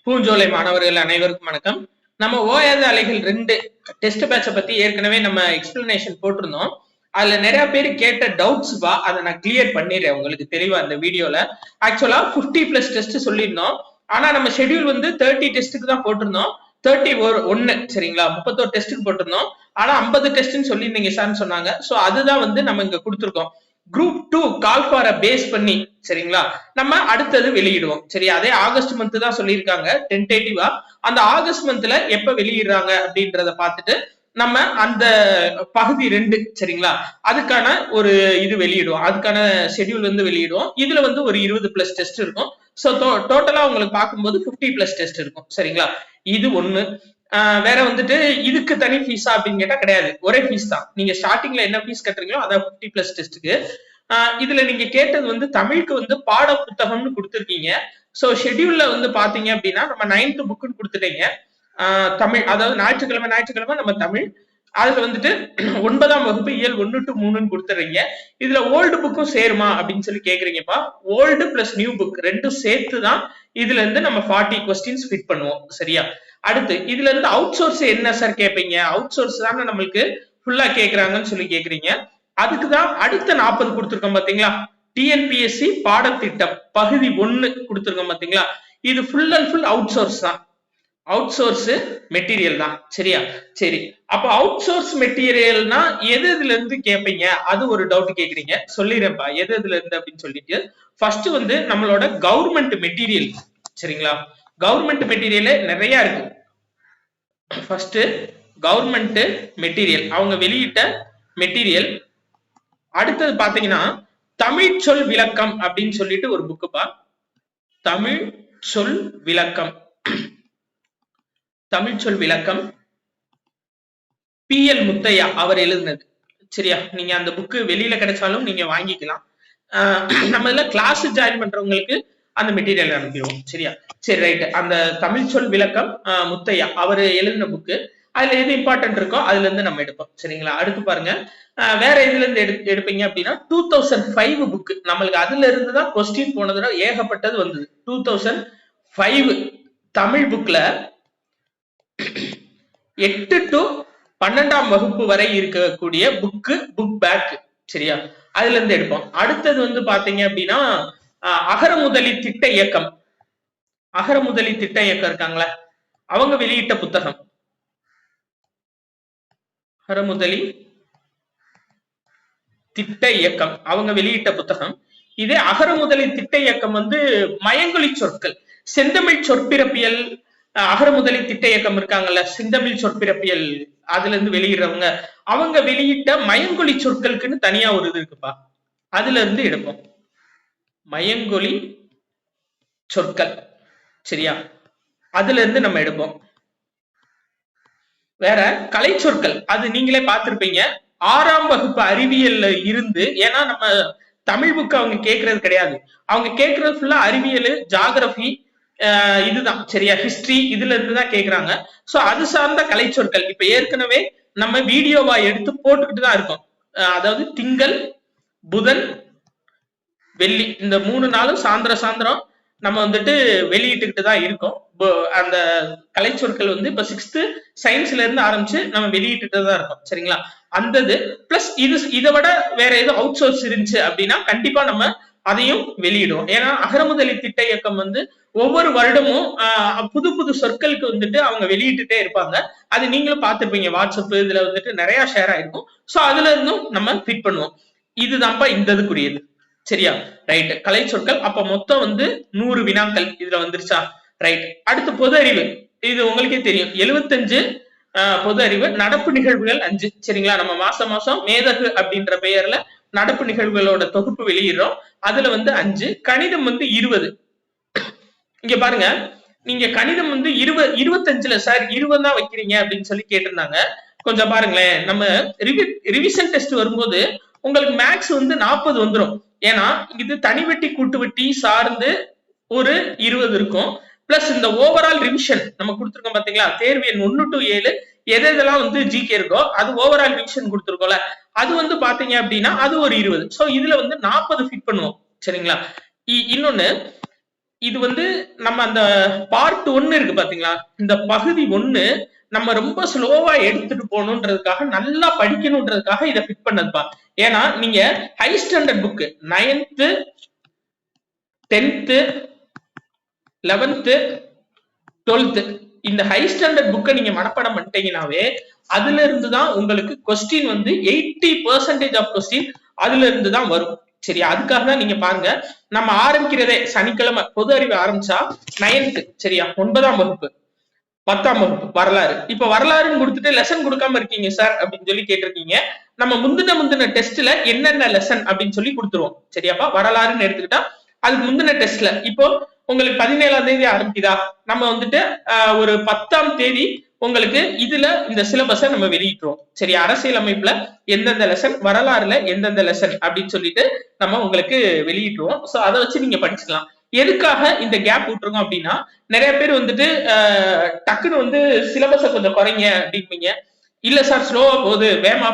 பூஞ்சோலை மாணவர்கள் அனைவருக்கும் வணக்கம். நம்ம ஓயாத அலைகள் 2 டெஸ்ட் பேட்சை பத்தி ஏற்கனவே நம்ம எக்ஸ்பிளனேஷன் போட்டிருந்தோம். அதுல நிறைய பேர் கேட்ட டவுட்ஸ் அதை நான் கிளியர் பண்ணிடுறேன் உங்களுக்கு தெளிவா இந்த வீடியோல. ஆக்சுவலா 50+ டெஸ்ட் சொல்லியிருந்தோம். ஆனா நம்ம ஷெட்யூல் வந்து 30 டெஸ்ட்டுக்கு தான் போட்டிருந்தோம். 31 சரிங்களா, 31 டெஸ்ட்டுக்கு போட்டிருந்தோம். ஆனா 50 டெஸ்ட்னு சொல்லியிருந்தீங்க சார்னு சொன்னாங்க. சோ அதுதான் வந்து நம்ம இங்க கொடுத்துருக்கோம். குரூப் 2 கால் ஃபார பேஸ் பண்ணி சரிங்களா நம்ம அடுத்தது வெளியிடுவோம். சரி, அதே ஆகஸ்ட் மந்த் தான் சொல்லியிருக்காங்க டென்டேட்டிவா. அந்த ஆகஸ்ட் மந்த்ல எப்ப வெளியிடுறாங்க அப்படின்றத பார்த்துட்டு நம்ம அந்த பகுதி 2 சரிங்களா அதுக்கான ஒரு இது வெளியிடுவோம். அதுக்கான ஷெட்யூல் வந்து வெளியிடுவோம். இதுல வந்து ஒரு 20+ டெஸ்ட் இருக்கும். சோ டோட்டலா உங்களுக்கு பார்க்கும்போது 50+ டெஸ்ட் இருக்கும் சரிங்களா. இது ஒண்ணு. வேற வந்துட்டு இதுக்கு தனி ஃபீஸா அப்படின்னு கேட்டா கிடையாது, ஒரே ஃபீஸ் தான். நீங்க ஸ்டார்டிங்ல என்ன ஃபீஸ் கட்டுறீங்களோ அதான் 50+ டெஸ்ட்டுக்கு. இதுல நீங்க கேட்டது வந்து தமிழுக்கு வந்து பாட புத்தகம்னு கொடுத்துருக்கீங்க. சோ ஷெட்யூல்ல வந்து பாத்தீங்க அப்படின்னா நம்ம 9th புக்குன்னு கொடுத்துட்டீங்க. தமிழ், அதாவது ஞாயிற்றுக்கிழமை நம்ம தமிழ். அதுல வந்துட்டு 9ஆம் வகுப்பு இயல் 1 to 3ன்னு கொடுத்துறீங்க. இதுல ஓல்டு புக்கும் சேருமா அப்படின்னு சொல்லி கேக்குறீங்கப்பா. ஓல்டு பிளஸ் நியூ புக் ரெண்டும் சேர்த்து தான் இதுல இருந்து நம்ம 40 கொஸ்டின்ஸ் ஃபிட் பண்ணுவோம் சரியா. அடுத்து இதுல இருந்து அவுட் சோர்ஸ் என்ன சார் கேட்பீங்க, அவுட் சோர்ஸ் தானே நம்மளுக்கு ஃபுல்லா கேக்குறாங்கன்னு சொல்லி கேக்குறீங்க. அதுக்குதான் அடுத்த 40 கொடுத்துருக்கோம் பாத்தீங்களா, டிஎன்பிஎஸ்சி பாடத்திட்டம் பகுதி 1 கொடுத்துருக்கோம் பாத்தீங்களா. இது full and full out source தான், அவுட் சோர்ஸ் மெட்டீரியல் தான் சரியா. சரி, அப்ப அவுட் சோர்ஸ் மெட்டீரியல்னா எதுல இருந்து கேட்பீங்க, அது ஒரு டவுட் கேக்குறீங்க. சொல்லிடுறேன்ப்பா எதுல இருந்து அப்படின்னு சொல்லிட்டு. ஃபர்ஸ்ட் வந்து நம்மளோட கவர்மெண்ட் மெட்டீரியல் சரிங்களா. கவர்மெண்ட் மெட்டீரியல் நிறைய இருக்கு. ஃபர்ஸ்ட் கவர்மெண்ட் மெட்டீரியல் அவங்க வெளியிட்ட மெட்டீரியல். அடுத்தது பாத்தீங்கன்னா தமிழ் சொல் விளக்கம் அப்படின்னு சொல்லிட்டு ஒரு புக்குப்பா. தமிழ் சொல் விளக்கம், தமிழ் சொல் விளக்கம் PL முத்தையா அவர் எழுதுனது சரியா. நீங்க அந்த புக்கு வெளியில கிடைச்சாலும் நீங்க வாங்கிக்கலாம். நம்ம இதுல கிளாஸ் ஜாயின் பண்றவங்களுக்கு அந்த மெட்டீரியல் அனுப்பிடுவோம் சரியா. சரி ரைட், அந்த தமிழ் சொல் விளக்கம் முத்தையா அவர் எழுதின புக்கு. அதுல எது இம்பார்ட்டன்ட் இருக்கோ அதுல இருந்து நம்ம எடுப்போம் சரிங்களா. அடுத்து பாருங்க, வேற இதுல இருந்து எடுப்பீங்க அப்படின்னா 2005 புக்கு நம்மளுக்கு அதுல இருந்து தான் கொஸ்டின் போனதுல ஏகப்பட்டது வந்தது. 2005 தமிழ் புக்ல 8 to 12ஆம் வகுப்பு வரை இருக்கக்கூடிய புக் பேக் சரியா, அதுல இருந்து எடுப்போம். அடுத்தது வந்து பாத்தீங்க அப்படின்னா அகரமுதலி திட்ட இயக்கம், அகரமுதலி திட்ட இயக்கம் இருக்காங்களா அவங்க வெளியிட்ட புத்தகம் அகரமுதலி திட்ட இயக்கம் அவங்க வெளியிட்ட புத்தகம். இதே அகரமுதலி திட்ட இயக்கம் வந்து மயங்கொலி சொற்கள், செந்தமிழ் சொற்பிறப்பியல், அகரமுதலி திட்ட இயக்கம் இருக்காங்கல்ல செந்தமிழ் சொற்பிறப்பியல், அதுல இருந்து வெளியிடுறவங்க அவங்க வெளியிட்ட மயங்கொலி சொற்களுக்குன்னு தனியா ஒரு இது இருக்குப்பா, அதுல இருந்து எடுப்போம். மயங்கொலி சொற்கள் சரியா, அதுல இருந்து நம்ம எடுப்போம். வேற கலை சொற்கள் அது நீங்களே பார்த்திருப்பீங்க 6ஆம் வகுப்பு அறிவியல்ல இருந்து. ஏன்னா நம்ம தமிழ் புக்கு அவங்க கேட்கறது கிடையாது, அவங்க கேட்கறது ஃபுல்லா அறிவியல், ஜியோகிராபி இதுதான் சரியா, ஹிஸ்டரி இதுல இருந்து தான் கேக்குறாங்க. சோ அது சார்ந்த கலை சொற்கள் இப்ப ஏற்கனவே நம்ம வீடியோவா எடுத்து போட்டுக்கிட்டு தான் இருக்கோம். அதாவது திங்கள், புதன், வெள்ளி இந்த 3 நாளும் சாயந்தரம் நம்ம வந்துட்டு வெளியிட்டுக்கிட்டு தான் இருக்கோம். அந்த கலை சொற்கள் வந்து இப்ப 6th சயின்ஸ்ல இருந்து ஆரம்பிச்சு நம்ம வெளியிட்டு தான் இருக்கோம் சரிங்களா. அந்த பிளஸ் இதை விட வேற எதுவும் அவுட் சோர்ஸ் இருந்துச்சு அப்படின்னா கண்டிப்பா நம்ம அதையும் வெளியிடுவோம். ஏன்னா அகரமுதலி திட்ட இயக்கம் வந்து ஒவ்வொரு வருடமும் புது புது சொற்களுக்கு வந்துட்டு அவங்க வெளியிட்டுட்டே இருப்பாங்க. அது நீங்களும் பார்த்திருப்பீங்க, வாட்ஸ்அப் இதுல வந்துட்டு நிறைய ஷேர் ஆயிருக்கும். சோ அதுல இருந்தும் நம்ம ஃபிட் பண்ணுவோம். இதுதான்ப்பா இந்த இதுக்குரியது சரியா. ரைட், கலை சொற்கள் அப்ப மொத்தம் வந்து 100 வினாக்கள் இதுல வந்துருச்சா. ரைட், அடுத்து பொது அறிவு. இது உங்களுக்கே தெரியும் 75 பொது அறிவு, நடப்பு நிகழ்வுகள் 5 சரிங்களா. நம்ம மாசம் மேதகு அப்படின்ற பெயர்ல நடப்பு நிகழ்வுகளோட தொகுப்பு வெளியிடுறோம். அதுல வந்து 5. கணிதம் வந்து 20. இங்க பாருங்க, நீங்க கணிதம் வந்து 25ல சார் 20 தான் வைக்கிறீங்க அப்படின்னு சொல்லி கேட்டிருந்தாங்க. கொஞ்சம் பாருங்களேன், நம்ம ரிவிஷன் டெஸ்ட் வரும்போது உங்களுக்கு மேக்ஸ் வந்து 40 வந்துடும். ஏன்னா இது தனிவெட்டி கூட்டு வெட்டி சார்ந்து ஒரு 20 இருக்கும். பிளஸ் இந்த ஓவரால் ரிவிஷன் நம்ம கொடுத்துருக்கோம் பாத்தீங்களா, தேர்வு எண் 1 to 7 எதெல்லாம் வந்து ஜிகே இருக்கோ அது ஓவரால் ரிவிஷன் கொடுத்துருக்கோம்ல, அது வந்து பாத்தீங்க அப்படின்னா அது ஒரு 20. சோ இதுல வந்து 40 ஃபிட் பண்ணுவோம் சரிங்களா. இன்னொன்னு இது வந்து நம்ம அந்த பார்ட் 1 இருக்கு பாத்தீங்களா, இந்த பகுதி 1 நம்ம ரொம்ப ஸ்லோவா எடுத்துட்டு போகணுன்றதுக்காக, நல்லா படிக்கணுன்றதுக்காக இதை ஃபிட் பண்ணதுப்பா. ஏன்னா நீங்க high standard book 9th 10th 11th 12th இந்த ஹை ஸ்டாண்டர்ட் புக்கை நீங்க மனப்பாடம் பண்ணிட்டீங்கன்னாவே அதுல இருந்து தான் உங்களுக்கு கொஸ்டின் வந்து 80% ஆஃப் கொஸ்டின் அதுல இருந்து தான் வரும். சரியா, அதுக்காக தான் நீங்க பாருங்க, நம்ம ஆரம்பிக்கிறதே சனிக்கிழமை பொது அறிவு ஆரம்பிச்சா 9th, சரியா, 9ஆம் வகுப்பு 10ஆம் வகுப்பு வரலாறு. இப்ப வரலாறுன்னு கொடுத்துட்டு லெசன் கொடுக்காம இருக்கீங்க சார் அப்படின்னு சொல்லி கேட்டிருக்கீங்க. நம்ம முந்தின டெஸ்ட்ல என்னென்ன லெசன் அப்படின்னு சொல்லி கொடுத்துருவோம். சரியாப்பா, வரலாறுன்னு எடுத்துக்கிட்டா அதுக்கு முந்தின டெஸ்ட்ல இப்போ உங்களுக்கு 17ஆம் தேதி ஆரம்பிக்குதா, நம்ம வந்துட்டு ஒரு 10ஆம் தேதி உங்களுக்கு இதுல இந்த சிலபஸை நம்ம வெளியிட்டுருவோம். சரி, அரசியல் அமைப்புல எந்தெந்த லெசன், வரலாறுல எந்தெந்த லெசன் அப்படின்னு சொல்லிட்டு நம்ம உங்களுக்கு வெளியிட்டுருவோம். சோ அதை வச்சு நீங்க படிச்சுக்கலாம். எதுக்காக இந்த கேப் விட்டுருங்க அப்படின்னா, நிறைய பேர் வந்துட்டு டக்குன்னு வந்து சிலபஸை கொஞ்சம் குறைங்க அப்படின்பீங்க. இல்ல சார் ஸ்லோவா போகுது, வேமா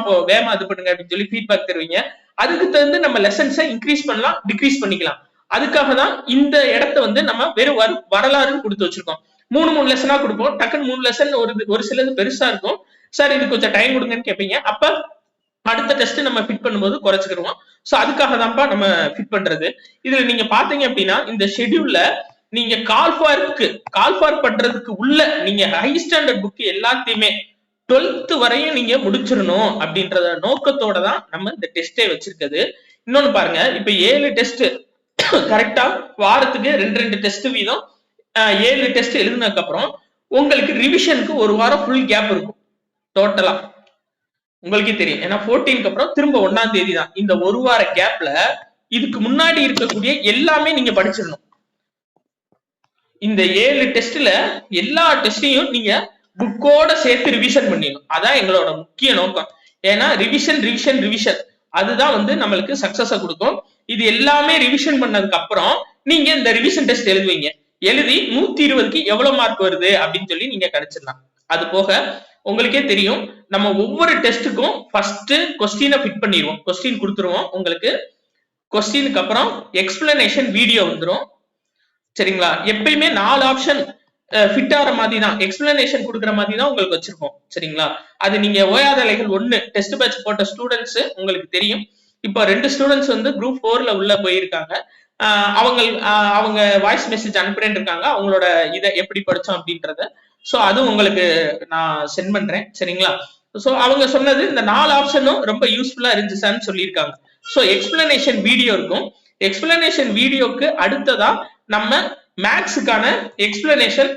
இது பண்ணுங்க அப்படின்னு சொல்லி ஃபீட்பேக் தருவீங்க. அதுக்கு தகுந்து நம்ம லெசன்ஸை இன்க்ரீஸ் பண்ணலாம், டிக்ரீஸ் பண்ணிக்கலாம். அதுக்காக தான் இந்த இடத்த வந்து நம்ம வெறும் வரலாறுன்னு கொடுத்து வச்சிருக்கோம். 3 லெசனா கொடுப்போம். டக்குன்னு 3 லெசன் ஒரு சிலது பெருசா இருக்கும். சார் இது கொஞ்சம் டைம் கொடுங்கன்னு கேட்பீங்க. அப்ப அடுத்த டெஸ்ட் நம்ம ஃபிட் பண்ணும்போது குறைச்சிக்கிடுவோம். சோ அதுக்காக தான்ப்பா நம்ம ஃபிட் பண்றது. இதுல நீங்க பாத்தீங்க அப்படின்னா இந்த ஷெட்யூல்ல நீங்க கால் ஃபார் பண்றதுக்கு உள்ள நீங்க ஹை ஸ்டாண்டர்ட் புக் எல்லாத்தையுமே 12th வரையும் நீங்க முடிச்சிடணும் அப்படின்றத நோக்கத்தோட தான் நம்ம இந்த டெஸ்டே வச்சிருக்கிறது. இன்னொன்னு பாருங்க, இப்ப 7 டெஸ்ட் கரெக்டா வாரத்துக்கு 2 டெஸ்ட் வீதம் 7 டெஸ்ட் எழுதினதுக்கு அப்புறம் உங்களுக்கு ரிவிஷனுக்கு ஒரு வாரம் ஃபுல் கேப் இருக்கும். டோட்டலா உங்களுக்கே தெரியும். ஏன்னா 14க்கு அப்புறம் திரும்ப 1ஆம் தேதி தான். இந்த ஒரு வார கேப்ல இதுக்கு முன்னாடி இருக்கக்கூடிய எல்லாமே நீங்க படிச்சிடணும். இந்த 7 டெஸ்ட்ல எல்லா டெஸ்டையும் நீங்க புக்கோட சேர்த்து ரிவிஷன் பண்ணிடணும். அதான் எங்களோட முக்கிய நோக்கம். ஏன்னா ரிவிஷன் அதுதான் வந்து நம்மளுக்கு சக்சஸ கொடுக்கும். இது எல்லாமே ரிவிஷன் பண்ணதுக்கு அப்புறம் நீங்க இந்த ரிவிஷன் டெஸ்ட் எழுதுவீங்க. எழுதி 120க்கு எவ்வளவு மார்க் வருது அப்படின்னு சொல்லி நீங்க கிடைச்சிடலாம். அது போக உங்களுக்கே தெரியும், நம்ம ஒவ்வொரு டெஸ்ட்டுக்கும் ஃபர்ஸ்ட் கொஸ்டினை ஃபிட் பண்ணிடுவோம். கொஸ்டின் கொடுத்துருவோம் உங்களுக்கு. கொஸ்டினுக்கு அப்புறம் எக்ஸ்பிளனேஷன் வீடியோ வந்துடும். சரிங்களா, எப்பயுமே 4 ஆப்ஷன் ஃபிட் ஆகிற மாதிரி தான், எக்ஸ்பிளனேஷன் கொடுக்குற மாதிரி தான் உங்களுக்கு வச்சிருக்கோம். சரிங்களா, அது நீங்க ஓயாத அலைகள் 1 டெஸ்ட் பேட்ச் போட்ட ஸ்டூடெண்ட்ஸ் உங்களுக்கு தெரியும். இப்போ 2 ஸ்டூடெண்ட்ஸ் வந்து குரூப் 4ல உள்ள போயிருக்காங்க. அவங்க வாய்ஸ் மெசேஜ் அனுப்புறேன்னு இருக்காங்க, அவங்களோட இதை எப்படி படிச்சோம் அப்படின்றத. சோ அது உங்களுக்கு நான் சென்ட் பண்றேன். சரிங்களா, சோ அவங்க சொன்னது இந்த 4 ஆப்ஷனும் ரொம்ப யூஸ்ஃபுல்லா இருந்துச்சான்னு சொல்லியிருக்காங்க. சோ எக்ஸ்பிளனேஷன் வீடியோ இருக்கும். எக்ஸ்பிளனேஷன் வீடியோக்கு அடுத்ததா நம்ம மேக்ஸுக்கான எக்ஸ்பிளனேஷன்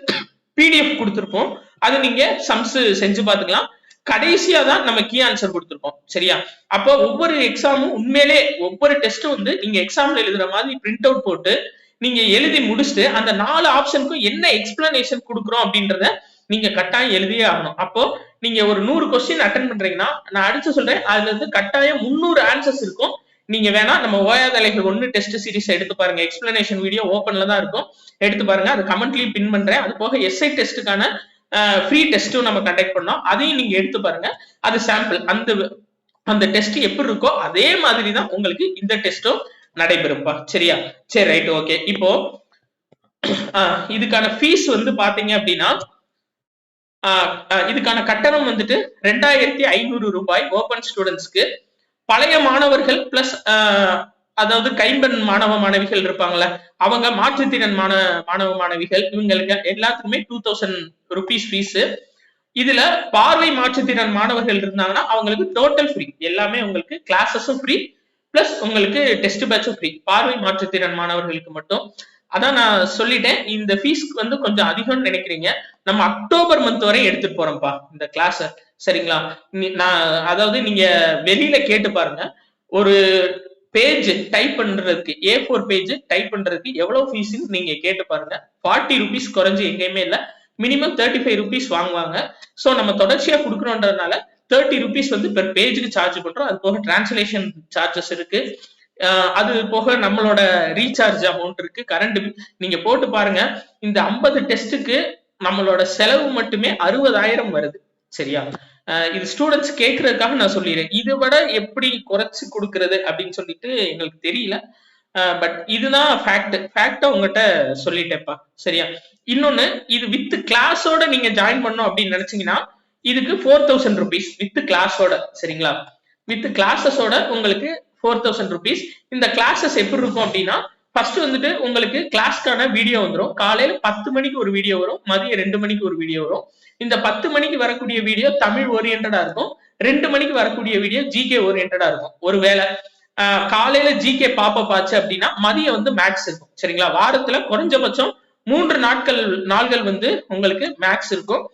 பிடிஎஃப் கொடுத்துருப்போம். அது நீங்க சம்ஸ் செஞ்சு பார்த்துக்கலாம். கடைசியா தான் நம்ம கீ ஆன்சர் கொடுத்துருப்போம். சரியா, அப்போ ஒவ்வொரு எக்ஸாமும் உண்மையிலே ஒவ்வொரு டெஸ்ட்டும் வந்து நீங்க எக்ஸாம்ல எழுதுற மாதிரி பிரிண்ட் அவுட் போட்டு நீங்க எழுதி முடிச்சுட்டு அந்த 4 ஆப்ஷனுக்கும் என்ன எக்ஸ்பிளனேஷன் கொடுக்குறோம் அப்படின்றத நீங்க கட்டாயம் எழுதியே ஆகணும். அப்போ நீங்க ஒரு 100 கொஸ்டின் அட்டன் பண்றீங்கன்னா நான் அடிச்சு சொல்றேன், அதுல இருந்து கட்டாயம் 300 ஆன்சர்ஸ் இருக்கும். நீங்க வேணா நம்ம ஓயாத அலைகள் 1 டெஸ்ட் சீரிஸ் எடுத்து பாருங்க. எக்ஸ்பிளனேஷன் வீடியோ ஓப்பன்ல தான் இருக்கும், எடுத்து பாருங்க. அது கமெண்ட்லயும் பின் பண்றேன். அது போக எஸ்ஐ டெஸ்ட்டுக்கான ஃப்ரீ டெஸ்ட்டும் நம்ம கண்டக்ட் பண்ணோம், அதையும் நீங்க எடுத்து பாருங்க. அது சாம்பிள். அந்த டெஸ்ட் எப்படி இருக்கோ அதே மாதிரி தான் உங்களுக்கு இந்த டெஸ்டும் நடைபெறும்பா. சரியா, சரி, ரைட், ஓகே. இப்போ இதுக்கான ஃபீஸ் வந்து பாத்தீங்க அப்படின்னா இதுக்கான கட்டணம் வந்துட்டு 2500 ரூபாய் ஓபன் ஸ்டூடெண்ட்ஸ்க்கு. பழைய மாணவர்கள் பிளஸ் அதாவது கைம்பெண் மாணவ மாணவிகள் இருப்பாங்கல்ல, அவங்க மாற்றுத்திறன் மாணவ மாணவிகள், இவங்களுக்கு எல்லாத்துக்குமே 2000 ருபீஸ் ஃபீஸ். இதுல பார்வை மாற்றுத்திறன் மாணவர்கள் இருந்தாங்கன்னா அவங்களுக்கு டோட்டல் ஃப்ரீ. எல்லாமே உங்களுக்கு கிளாஸஸும் ஃப்ரீ பிளஸ் உங்களுக்கு டெஸ்ட் பேட்சும் ஃப்ரீ. பார்வை மாற்றுத்திறன் மாணவர்களுக்கு மட்டும். அதான் நான் சொல்லிட்டேன், இந்த ஃபீஸ்க்கு வந்து கொஞ்சம் அதிகம்னு நினைக்கிறீங்க. நம்ம அக்டோபர் மந்த் வரை எடுத்துட்டு போறோம்ப்பா இந்த கிளாஸ். சரிங்களா, நான் அதாவது நீங்க வெளியில கேட்டு பாருங்க, ஒரு பேஜ் டைப் பண்றதுக்கு A4 பேஜ் டைப் பண்றதுக்கு எவ்வளவு ஃபீஸ் நீங்க கேட்டு பாருங்க. 40 ருபீஸ் குறைஞ்சு எங்கேயுமே இல்ல. மினிமம் 35 ருபீஸ் வாங்குவாங்க. சோ நம்ம தொடர்ச்சியா கொடுக்கணும்ன்றதுனால 30 ருபீஸ் வந்து பெர் பேஜுக்கு சார்ஜ் பண்றோம். அது போக டிரான்ஸ்லேஷன் சார்ஜஸ் இருக்கு. அது போக நம்மளோட ரீசார்ஜ் அமௌண்ட் இருக்கு, கரண்ட் பில். நீங்க போட்டு பாருங்க, இந்த 50 டெஸ்ட்டுக்கு நம்மளோட செலவு மட்டுமே 60,000 வருது. சரியா, இது ஸ்டூடெண்ட்ஸ் கேட்கறதுக்காக நான் சொல்லிடுறேன். இதை விட எப்படி குறைச்சு கொடுக்கறது அப்படின்னு சொல்லிட்டு எங்களுக்கு தெரியல. பட் இதுதான் ஃபேக்ட் உங்ககிட்ட சொல்லிட்டேன்ப்பா. சரியா? இன்னொன்னு, இது வித் கிளாஸோட நீங்க ஜாயின் பண்ணணும் அப்படின்னு நினைச்சீங்கன்னா இதுக்கு 4000 rupees வித் கிளாஸோட. சரிங்களா? வித் கிளாஸஸோட உங்களுக்கு 4000 rupees. இந்த கிளாஸஸ் எப்படி இருக்கும் அப்படின்னா, ஃபர்ஸ்ட் வந்துட்டு உங்களுக்கு கிளாஸ்க்கான வீடியோ வந்துடும். காலையில 10 மணிக்கு ஒரு வீடியோ வரும், மதியம் 2 மணிக்கு ஒரு வீடியோ வரும். இந்த 10 மணிக்கு வரக்கூடிய வீடியோ தமிழ் ஓரியன்டா இருக்கும், 2 மணிக்கு வரக்கூடிய வீடியோ ஜிகே ஓரியன்டா இருக்கும். ஒருவேளை காலையில ஜிகே பாப்பப் ஆச்சு அப்படின்னா மதியம் வந்து மேக்ஸ் இருக்கும். சரிங்களா? வாரத்துல குறைஞ்சபட்சம் 3 நாள்கள் வந்து உங்களுக்கு மேக்ஸ் இருக்கும்.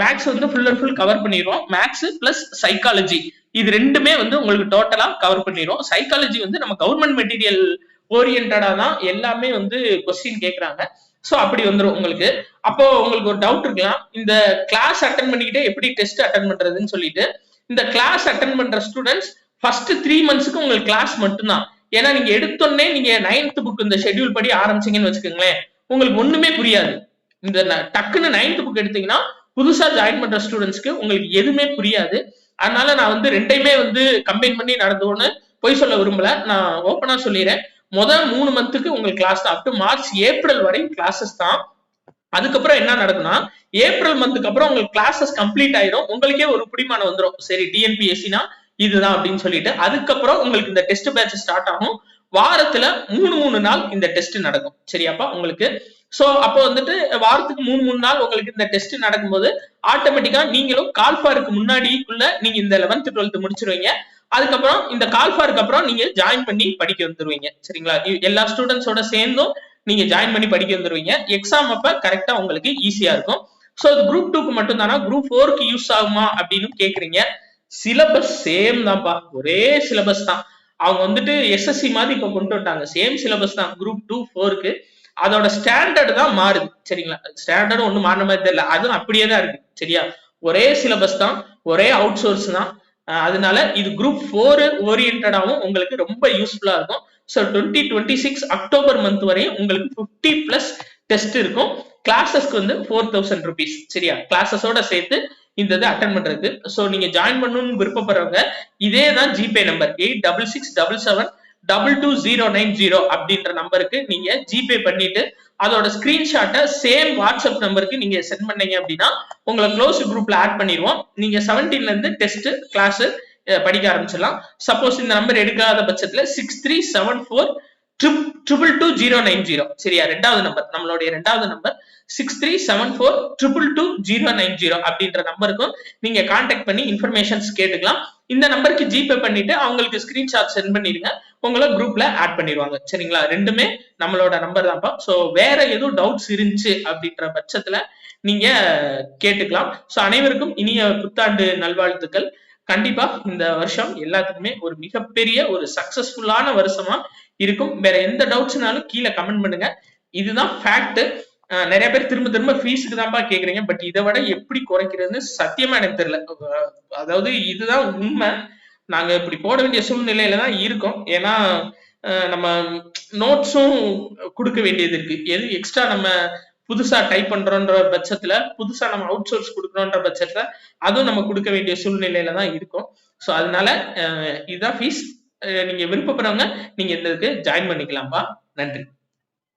மேக்ஸ் வந்து ஃபுல் அண்ட் ஃபுல் கவர் பண்ணிடுவோம். மேக்ஸ் பிளஸ் சைக்காலஜி இது ரெண்டுமே வந்து உங்களுக்கு டோட்டலா கவர் பண்ணிடும். சைக்காலஜி வந்து நம்ம கவர்மெண்ட் மெட்டீரியல் ஓரியன்டா தான் எல்லாமே வந்து கொஸ்டின் கேட்கறாங்க. சோ அப்படி வந்துடும் உங்களுக்கு. அப்போ உங்களுக்கு ஒரு டவுட் இருக்கலாம், இந்த கிளாஸ் அட்டன் பண்ணிக்கிட்டே எப்படி டெஸ்ட் அட்டன் பண்றதுன்னு சொல்லிட்டு. இந்த கிளாஸ் அட்டன் பண்ற ஸ்டூடெண்ட்ஸ் ஃபர்ஸ்ட் 3 மந்த்ஸ்க்கு உங்களுக்கு கிளாஸ் மட்டும்தான். ஏன்னா நீங்க எடுத்தோடனே நீங்க 9th புக் இந்த ஷெட்யூல் படி ஆரம்பிச்சீங்கன்னு வச்சுக்கோங்களேன், உங்களுக்கு ஒண்ணுமே புரியாது. இந்த டக்குன்னு 9th புக் எடுத்தீங்கன்னா புதுசா ஜாயின் பண்ற ஸ்டூடெண்ட்ஸ்க்கு உங்களுக்கு எதுவுமே புரியாது. அதனால நான் வந்து ரெண்டையுமே வந்து கம்பைன் பண்ணி நடந்தோன்னு போய் சொல்ல விரும்பல. நான் ஓப்பனா சொல்லிடுறேன். முதல் 3 மந்த்துக்கு உங்களுக்கு கிளாஸ் தான். அப் டு மார்ச் ஏப்ரல் வரை கிளாஸஸ் தான். அதுக்கப்புறம் என்ன நடக்கும்னா, ஏப்ரல் மந்த்துக்கு அப்புறம் உங்களுக்கு கிளாஸஸ் கம்ப்ளீட் ஆயிரும். உங்களுக்கே ஒரு பிடிமானம் வந்துடும், சரி டிஎன்பிஎஸ்சினா இதுதான் அப்படின்னு சொல்லிட்டு. அதுக்கப்புறம் உங்களுக்கு இந்த டெஸ்ட் பேட்ச் ஸ்டார்ட் ஆகும். வாரத்துல 3 நாள் இந்த டெஸ்ட் நடக்கும். சரியாப்பா உங்களுக்கு? சோ அப்போ வந்துட்டு வாரத்துக்கு 3 நாள் உங்களுக்கு இந்த டெஸ்ட் நடக்கும்போது ஆட்டோமேட்டிக்கா நீங்களும் கால்ஃபாருக்கு முன்னாடிக்குள்ள நீங்க இந்த 11th 12th முடிச்சிருவீங்க. அதுக்கப்புறம் இந்த கால்ஃபாருக்கு அப்புறம் நீங்க ஜாயின் பண்ணி படிக்க வந்துருவீங்க. சரிங்களா? எல்லா ஸ்டூடெண்ட்ஸோட சேர்ந்தும் நீங்க ஜாயின் பண்ணி படிக்க வந்துருவீங்க. எக்ஸாம் அப்ப கரெக்டா உங்களுக்கு ஈஸியா இருக்கும். சோ இது குரூப் 2க்கு மட்டும் தானா, குரூப் 4க்கு யூஸ் ஆகுமா அப்படின்னு கேக்குறீங்க. சிலபஸ் சேம் தான்ப்பா, ஒரே சிலபஸ் தான். அவங்க வந்துட்டு எஸ்எஸ்சி மாதிரி இப்ப கொண்டு வந்துட்டாங்க. சேம் சிலபஸ் தான் குரூப் 2 4க்கு. அதோட ஸ்டாண்டர்ட் தான் மாறுது. சரிங்களா? ஸ்டாண்டர்ட் ஒண்ணும் மாறின மாதிரி தெரியல, அதுவும் அப்படியே தான் இருக்கு. சரியா? ஒரே சிலபஸ் தான், ஒரே அவுட் சோர்ஸ் தான். அதனால இது குரூப் 4 ஓரியன்டாவும் உங்களுக்கு ரொம்ப யூஸ்ஃபுல்லா இருக்கும். சோ 2026 அக்டோபர் மந்த் வரையும் உங்களுக்கு 50+ டெஸ்ட் இருக்கும். கிளாஸஸ்க்கு வந்து 4000 rupees. சரியா? கிளாஸஸோட சேர்த்து இந்த இதை அட்டன் பண்றது. சோ நீங்க ஜாயின் பண்ணணும்னு விருப்பப்படுறவங்க இதே தான் ஜிபே நம்பர் 8667722090 அப்படின்ற நம்பருக்கு நீங்க ஜிபே பண்ணிட்டு அதோட ஸ்கிரீன்ஷாட்டை சேம் வாட்ஸ்அப் நம்பருக்கு நீங்க சென்ட் பண்ணீங்க அப்படின்னா உங்களை க்ளோஸ் குரூப்ல ஆட் பண்ணிடுவோம். நீங்க 17ல இருந்து டெஸ்ட் கிளாஸ் படிக்க ஆரம்பிச்சிடலாம். சப்போஸ் இந்த நம்பர் எடுக்காத பட்சத்துல 6374222090. சரியா? ரெண்டாவது நம்பர், நம்மளுடைய ரெண்டாவது நம்பர் 6374222090 அப்படின்ற நம்பருக்கும் நீங்க கான்டாக்ட் பண்ணி இன்ஃபர்மேஷன்ஸ் கேட்டுக்கலாம். இந்த நம்பருக்கு ஜிபே பண்ணிட்டு அவங்களுக்கு ஸ்கிரீன்ஷாட் சென்ட் பண்ணிடுங்க, உங்களை குரூப்ல ஆட் பண்ணிடுவாங்க. சரிங்களா? ரெண்டுமே நம்மளோட நம்பர் தான்ப்பா. சோ வேற எதுவும் டவுட்ஸ் இருந்துச்சு அப்படின்ற பட்சத்துல நீங்க கேட்டுக்கலாம். சோ அனைவருக்கும் இனிய புத்தாண்டு நல்வாழ்த்துக்கள். கண்டிப்பா இந்த வருஷம் எல்லாத்துக்குமே ஒரு மிகப்பெரிய ஒரு சக்சஸ்ஃபுல்லான வருஷமா இருக்கும். வேற எந்த டவுட்ஸ்னாலும் கீழே கமெண்ட் பண்ணுங்க. இதுதான் ஃபேக்ட். நிறைய பேர் திரும்ப திரும்ப ஃபீஸுக்கு தான்ப்பா கேக்குறீங்க. பட் இதை விட எப்படி குறைக்கிறதுன்னு சத்தியமா எனக்கு தெரியல. அதாவது இதுதான் உண்மை. நாங்க இப்படி போட வேண்டிய சூழ்நிலையில தான் இருக்கோம். ஏன்னா நம்ம நோட்ஸும் கொடுக்க வேண்டியது இருக்கு. எது எக்ஸ்ட்ரா நம்ம புதுசா டைப் பண்றோன்ற பட்சத்துல, புதுசா நம்ம அவுட் சோர்ஸ் கொடுக்கணும்ன்ற பட்சத்துல அதுவும் நம்ம கொடுக்க வேண்டிய சூழ்நிலையில தான் இருக்கும். சோ அதனால இதுதான் ஃபீஸ். நீங்க விருப்பப்படுறவங்க நீங்க இந்த இதுக்கு ஜாயின் பண்ணிக்கலாம்ப்பா. நன்றி.